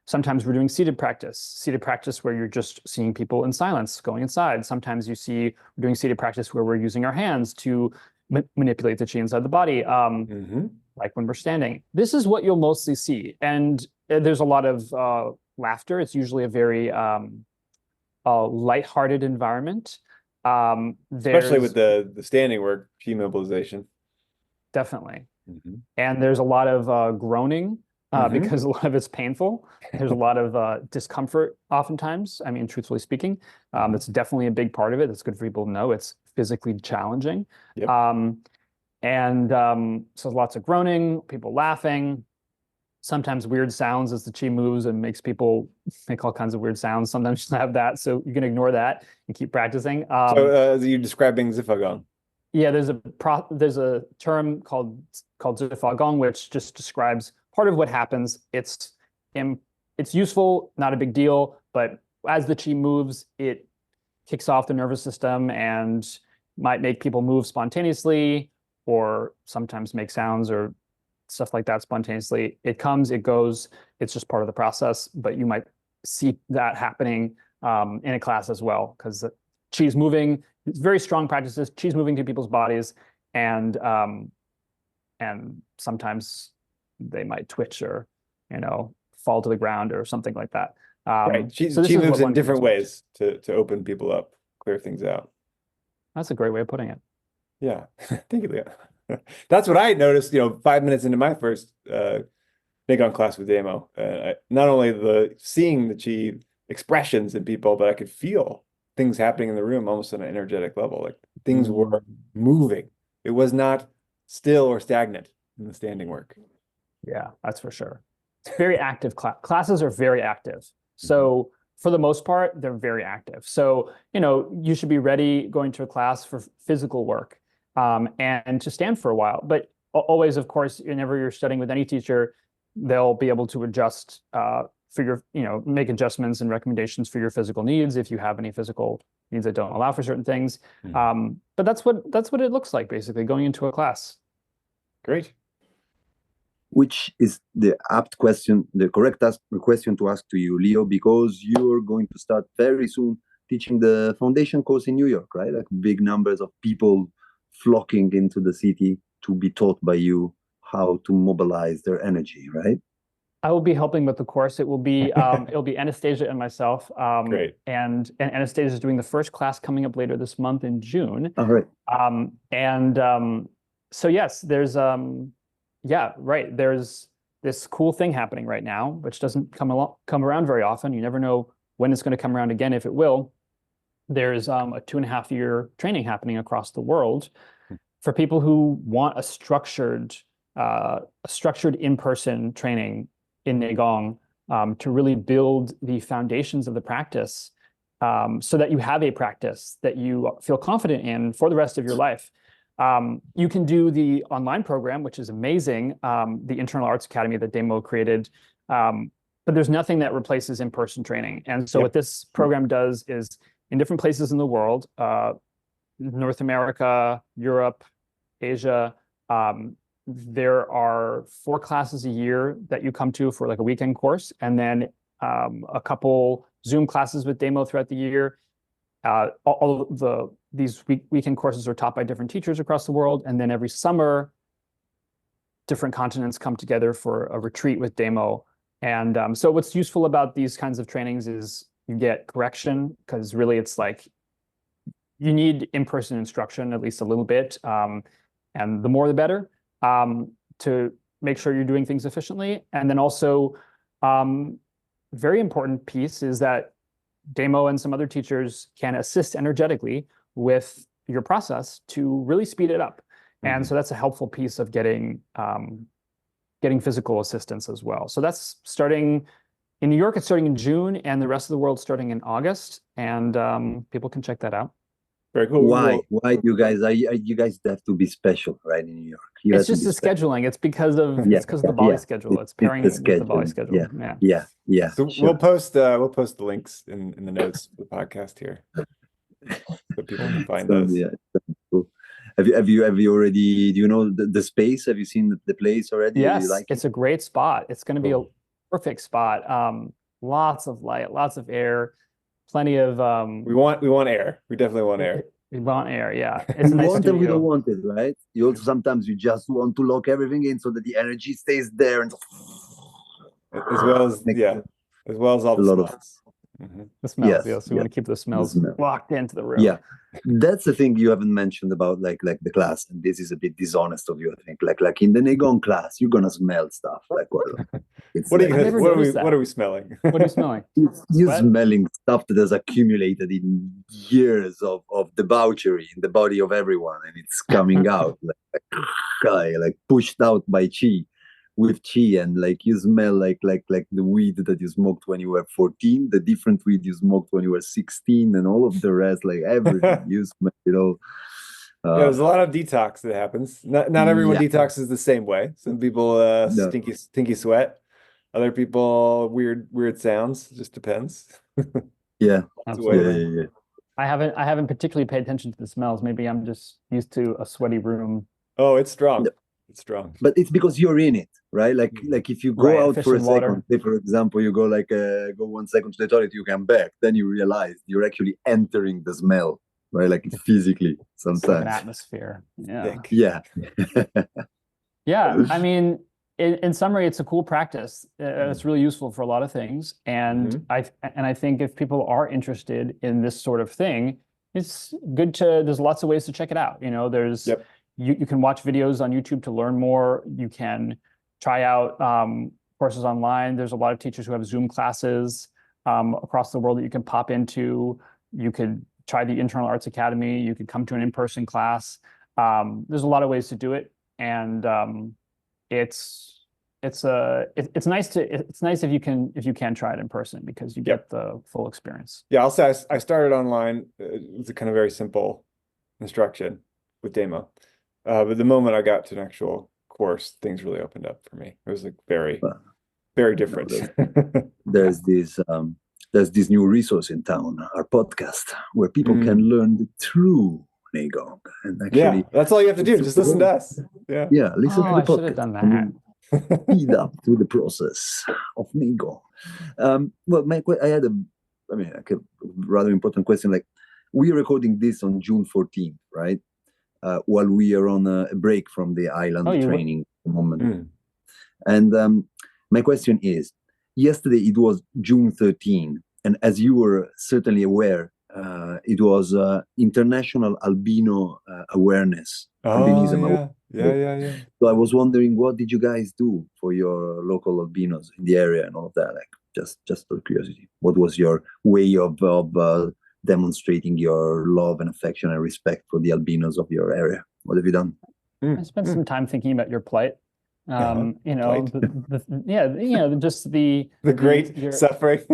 Sometimes we're doing seated practice where you're just seeing people in silence, going inside. Sometimes you see we're doing seated practice where we're using our hands to manipulate the qi inside the body, like when we're standing. This is what you'll mostly see. And there's a lot of laughter. It's usually a very lighthearted environment. Especially with the standing work, qi mobilization. Definitely. And there's a lot of groaning, because a lot of it's painful. There's a lot of discomfort oftentimes. I mean, truthfully speaking, that's definitely a big part of it. It's good for people to know it's physically challenging. Yep. So lots of groaning, people laughing. sometimes weird sounds as the chi moves and makes people make all kinds of weird sounds. Sometimes you have that, so you can ignore that and keep practicing. So you're describing Zifagong. Yeah, there's a term called Zifagong, which just describes part of what happens. It's useful, not a big deal, but as the chi moves, it kicks off the nervous system and might make people move spontaneously, or sometimes make sounds or stuff like that spontaneously. It comes, it goes. It's just part of the process, but you might see that happening in a class as well, because chi's moving. It's very strong practices. Chi's moving to people's bodies, and sometimes they might twitch or fall to the ground or something like that. Right. Chi moves in different ways to open people up, clear things out. That's a great way of putting it. Yeah. Thank you, Leo. That's what I noticed, 5 minutes into my first Nei Gong class with Demo. Not only seeing the chi expressions in people, but I could feel things happening in the room almost on an energetic level. Like things were moving. It was not still or stagnant in the standing work. Yeah, that's for sure. It's very active. Classes are very active. So for the most part, they're very active. So, you should be ready going to a class for physical work and to stand for a while. But always, of course, whenever you're studying with any teacher, they'll be able to adjust for your, make adjustments and recommendations for your physical needs if you have any physical needs that don't allow for certain things. But that's what it looks like, basically, going into a class. Great. Which is the apt question, the correct question to ask to you, Leo, because you're going to start very soon teaching the foundation course in New York, right? Like big numbers of people flocking into the city to be taught by you how to mobilize their energy, right? I will be helping with the course. It will be it'll be Anastasia and myself. Great. And Anastasia is doing the first class coming up later this month in June. All right. So yes, there's there's this cool thing happening right now, which doesn't come around very often. You never know when it's going to come around again, if it will. There's a 2.5-year training happening across the world for people who want a structured in-person training in Nei Gong to really build the foundations of the practice, so that you have a practice that you feel confident in for the rest of your life. You can do the online program, which is amazing, the Internal Arts Academy that Demo created, but there's nothing that replaces in-person training. And so what this program does is, in different places in the world, North America, Europe, Asia, there are 4 classes a year that you come to for like a weekend course, and then a couple Zoom classes with Demo throughout the year. These weekend courses are taught by different teachers across the world, and then every summer, different continents come together for a retreat with Demo. And so what's useful about these kinds of trainings is you get correction, because really it's like you need in-person instruction, at least a little bit, and the more the better, to make sure you're doing things efficiently. And then also, very important piece is that Demo and some other teachers can assist energetically with your process to really speed it up. And so that's a helpful piece of getting physical assistance as well. So that's starting in New York. It's starting in June, and the rest of the world starting in August. And people can check that out. Very cool. Why you guys have to be special, right, in New York? It's just the scheduling. It's because of the Bali schedule. It's pairing with the Bali schedule. Yeah. So sure. we'll post the links in the notes for the podcast here, so people can find us. Yeah, cool. Have you already? Do you know the space? Have you seen the place already? Yes, like it's a great spot. It's going to be a perfect spot. Lots of light, lots of air, plenty of. We want air. We definitely want air. We want air. Yeah, it's a we nice want it, we studio. don't want it, right? You also sometimes you just want to lock everything in so that the energy stays there, and as well as all the smells. The smells. Yes, We want to keep the smells locked into the room. Yeah, that's the thing you haven't mentioned about like the class, and this is a bit dishonest of you, I think. Like in the Nei Gong class, you're gonna smell stuff. Like what are we smelling? What are you smelling? You're smelling stuff that has accumulated in years of debauchery in the body of everyone, and it's coming out like pushed out by chi. with chi, and like you smell like the weed that you smoked when you were 14, the different weed you smoked when you were 16, and all of the rest, like everything you smell it all. Yeah, there's a lot of detox that happens. Not everyone detoxes the same way. Some people No. stinky sweat. Other people weird sounds. It just depends. Yeah. Absolutely. Yeah. I haven't particularly paid attention to the smells. Maybe I'm just used to a sweaty room. Oh, it's strong. No. It's strong. But it's because you're in it, right? Like if you go Right, out fish for a and water. second, say for example, you go go 1 second to the toilet, you come back, then you realize you're actually entering the smell, right? Like physically It's like an sometimes. atmosphere. Yeah. Thick. Yeah. Yeah. I mean, in summary, it's a cool practice. It's really useful for a lot of things. And I think if people are interested in this sort of thing, it's good there's lots of ways to check it out. You know, there's you can watch videos on YouTube to learn more. You can try out courses online. There's a lot of teachers who have Zoom classes across the world that you can pop into. You could try the Internal Arts Academy. You could come to an in-person class. There's a lot of ways to do it, and it's nice if you can try it in person, because you get the full experience. Yeah, I'll say I started online. It's a kind of very simple instruction with demo. But the moment I got to an actual course, things really opened up for me. It was like very different. There's this new resource in town, our podcast, where people can learn the true Nei Gong. And actually, that's all you have to do. Just listen to us. Yeah, listen to the I podcast. should have done that. Speed up to the process of Nei Gong. Well, I had a rather important question. Like, we are recording this on June 14th, right? While we are on a break from the island training at the moment. And my question is, yesterday it was June 13, and as you were certainly aware, it was International Albino Awareness. Albinism Awareness. Yeah. So I was wondering, what did you guys do for your local albinos in the area and all of that? Like, just for curiosity, what was your way of demonstrating your love and affection and respect for the albinos of your area? What have you done? I spent some time thinking about your plight. You know, plight. Just the great suffering.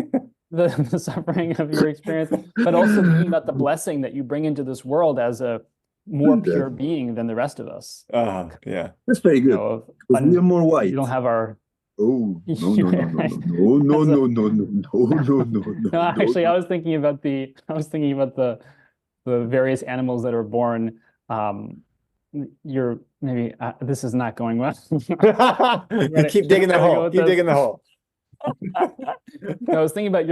the suffering of your experience, but also thinking about the blessing that you bring into this world as a more pure being than the rest of us. Yeah. That's very good. Because we are more white. You don't have our... Oh, no. No, actually, I was thinking about the various animals that are born. This is not going well. Keep digging the hole. Keep digging the hole. I was thinking about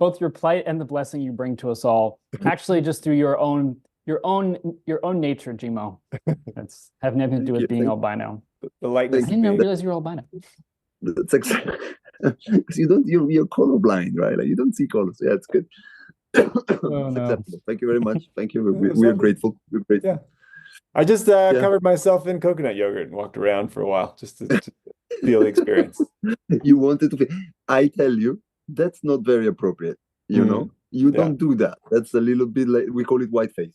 both your plight and the blessing you bring to us all. Actually, just through your own nature, Gimo. That's have nothing to do with being albino. The lightness. I didn't realize you were albino. That's exactly because you're colorblind, right? Like, you don't see colors. Yeah, it's good. Oh, no. Thank you very much. Thank you. We're grateful. We're grateful. Yeah. I just covered myself in coconut yogurt and walked around for a while just to feel the experience. You wanted to feel. I tell you, that's not very appropriate. You know, you don't do that. That's a little bit like, we call it whiteface.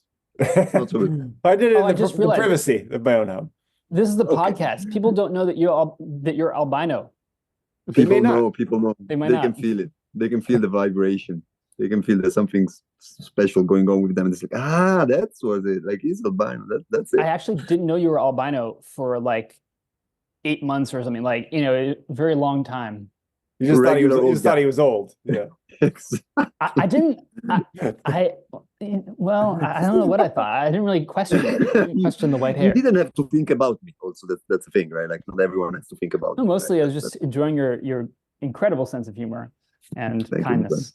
Not so good. I did it in the privacy of my own home. This is the podcast. People don't know that you're albino. People know. They might can feel it. They can feel the vibration. They can feel there's something special going on with them. And it's like, that's what it. Like, he's albino. That's it. I actually didn't know you were albino for like 8 months or something. Like, a very long time. You just thought he was old. Yeah. I didn't. I don't know what I thought. I didn't really question the white hair. You didn't have to think about me. Also, that's the thing, right? Like, not everyone has to think about. No, mostly, I was just enjoying your incredible sense of humor and kindness.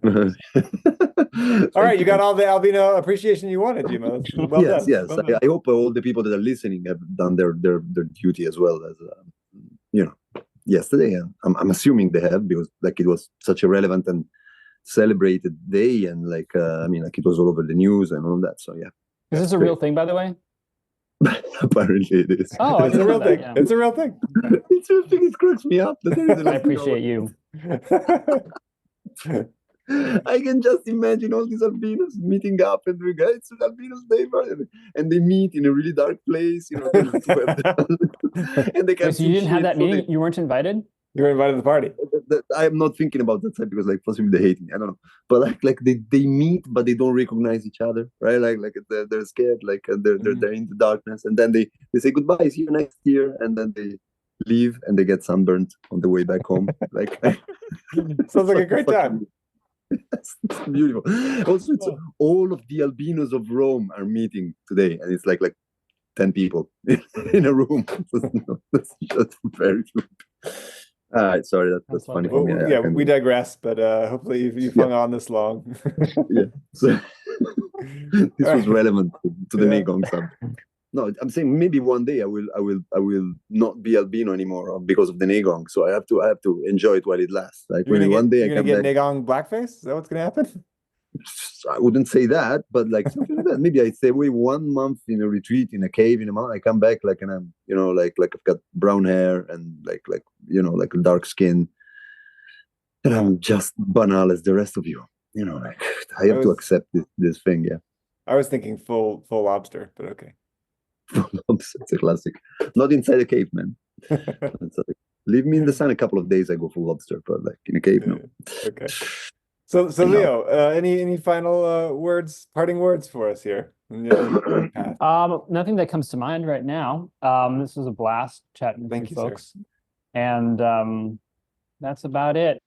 All right, you got all the albino appreciation you wanted, Gimo. Well done. Yes. Well done. I hope all the people that are listening have done their duty as well as yesterday. And I'm assuming they have, because like it was such a relevant and celebrated day, and like it was all over the news and all that. So yeah. Is this a real thing, by the way? Apparently it is. Oh, it's a real thing. Yeah. It's a real thing. It's a real thing. It cracks me up. I appreciate you. I can just imagine all these albinos meeting up and doing, "Hey, it's an albinos day," and they meet in a really dark place, you know, and they can Wait, so you didn't have that so meeting? You weren't invited? You were invited to the party. I'm not thinking about that side because like possibly they hate me. I don't know, but like they meet, but they don't recognize each other, right? Like they're scared, like they're in the darkness, and then they say goodbye, see you next year, and then they leave and they get sunburned on the way back home. Like Sounds like a great time. It's beautiful. Also, it's all of the albinos of Rome are meeting today, and it's like 10 people in a room. That's just very good. All right, sorry, that's funny for me. Well, yeah, we digress, but hopefully you've hung on this long. Yeah, so this was relevant to the Nei Gong subject. No, I'm saying maybe one day I will not be albino anymore because of the Nei Gong. So I have to enjoy it while it lasts. Like maybe one day I gonna come get back. Nei Gong blackface? Is that what's gonna happen? I wouldn't say that, but like something like that. Maybe I stay away 1 month in a retreat in a cave in a mountain. I come back like, and I'm, you know, like I've got brown hair and like you know, like dark skin, and I'm just banal as the rest of you. You know, like I have to accept this thing. Yeah. I was thinking full lobster, but okay. It's a classic. Not inside a cave, man. Leave me in the sun a couple of days. I go full lobster, but like in a cave, no. Okay. So Leo, any final parting words for us here? Nothing that comes to mind right now. This was a blast chatting with you folks. Sir. And that's about it.